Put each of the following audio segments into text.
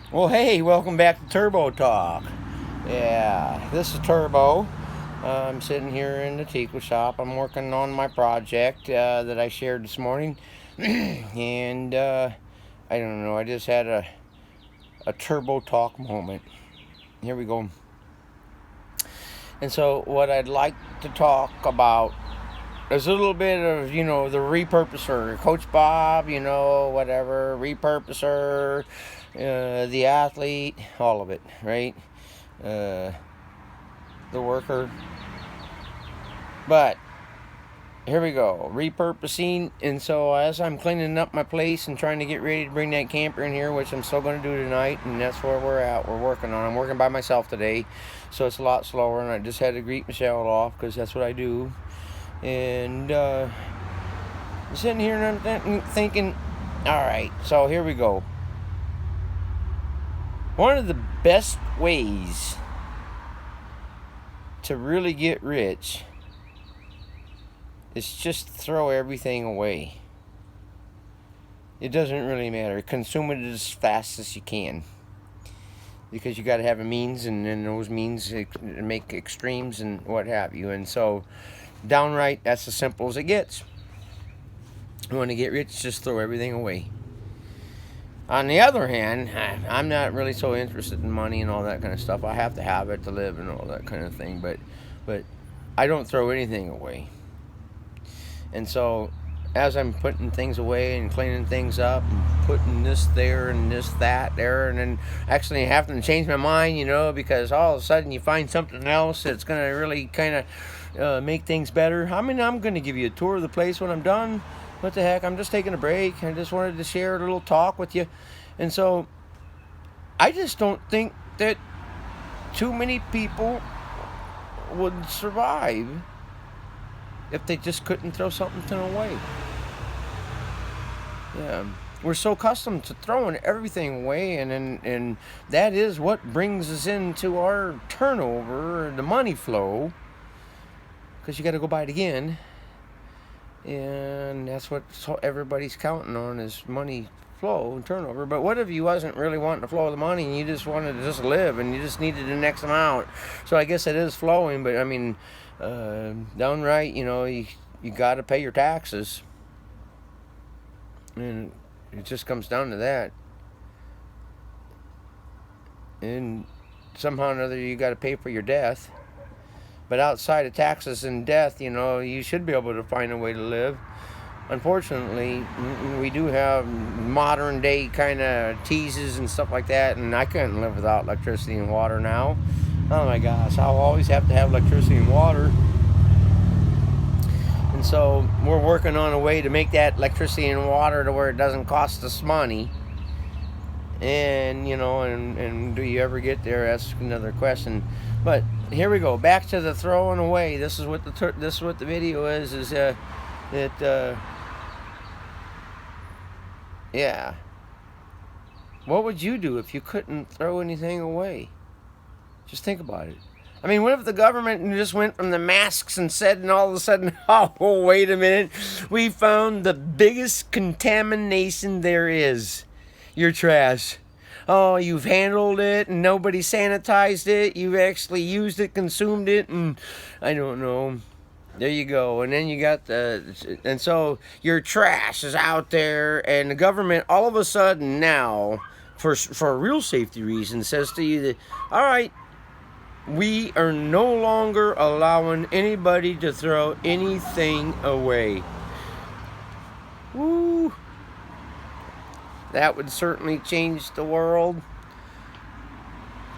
Well, hey, welcome back to Turbo Talk. Yeah, this is Turbo. I'm sitting here in the teakwood shop. I'm working on my project that I shared this morning. and I don't know, I just had a Turbo Talk moment. Here we go. And so, what I'd like to talk about is a little bit of, the repurposer. Coach Bob, whatever, repurposer, the athlete, all of it, right? Uh, the worker. But here we go, repurposing. And so as I'm cleaning up my place and trying to get ready to bring that camper in here, which I'm still going to do tonight, and that's where we're at. We're working on. I'm working by myself today, so it's a lot slower. And I just had to greet Michelle off because that's what I do. And I'm sitting here and I'm thinking, all right, so here we go. One of the best ways to really get rich is just throw everything away. It doesn't really matter. Consume it as fast as you can, because you got to have a means, and then those means make extremes and what have you. And so, downright, that's as simple as it gets. You want to get rich, just throw everything away. On the other hand, I'm not really so interested in money and all that kind of stuff. I have to have it to live and all that kind of thing, but I don't throw anything away. And so, as I'm putting things away and cleaning things up and putting this there and this that there, and then actually having to change my mind, because all of a sudden you find something else that's going to really kind of make things better. I mean, I'm going to give you a tour of the place when I'm done. What the heck? I'm just taking a break. I just wanted to share a little talk with you. And so, I just don't think that too many people would survive if they just couldn't throw something away. Yeah, we're so accustomed to throwing everything away, and that is what brings us into our turnover, the money flow, because you got to go buy it again, and that's what everybody's counting on is money flow and turnover. But what if you wasn't really wanting to flow the money and you just wanted to just live and you just needed the next amount? So I guess it is flowing, but I mean, downright, you got to pay your taxes. And it just comes down to that. And somehow or another, you got to pay for your death. But outside of taxes and death, you should be able to find a way to live. Unfortunately, we do have modern day kind of teases and stuff like that, and I couldn't live without electricity and water now. Oh my gosh, I'll always have to have electricity and water. And so we're working on a way to make that electricity and water to where it doesn't cost us money. And and do you ever get there? That's another question. But here we go. Back to the throwing away. This is what the video is. Yeah. What would you do if you couldn't throw anything away? Just think about it. I mean, what if the government just went from the masks and said, and all of a sudden, oh, wait a minute, we found the biggest contamination there is, your trash. Oh, you've handled it and nobody sanitized it. You've actually used it, consumed it, and I don't know. There you go. And then you got and so your trash is out there, and the government all of a sudden now, for a real safety reason, says to you that, all right, we are no longer allowing anybody to throw anything away. Woo! That would certainly change the world.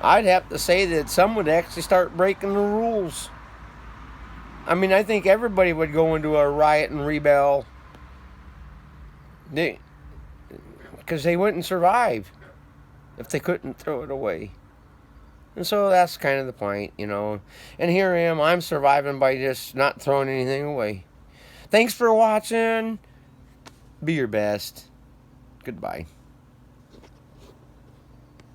I'd have to say that some would actually start breaking the rules. I mean, I think everybody would go into a riot and rebel. Because they wouldn't survive if they couldn't throw it away. And so that's kind of the point, And here I am, I'm surviving by just not throwing anything away. Thanks for watching. Be your best. Goodbye.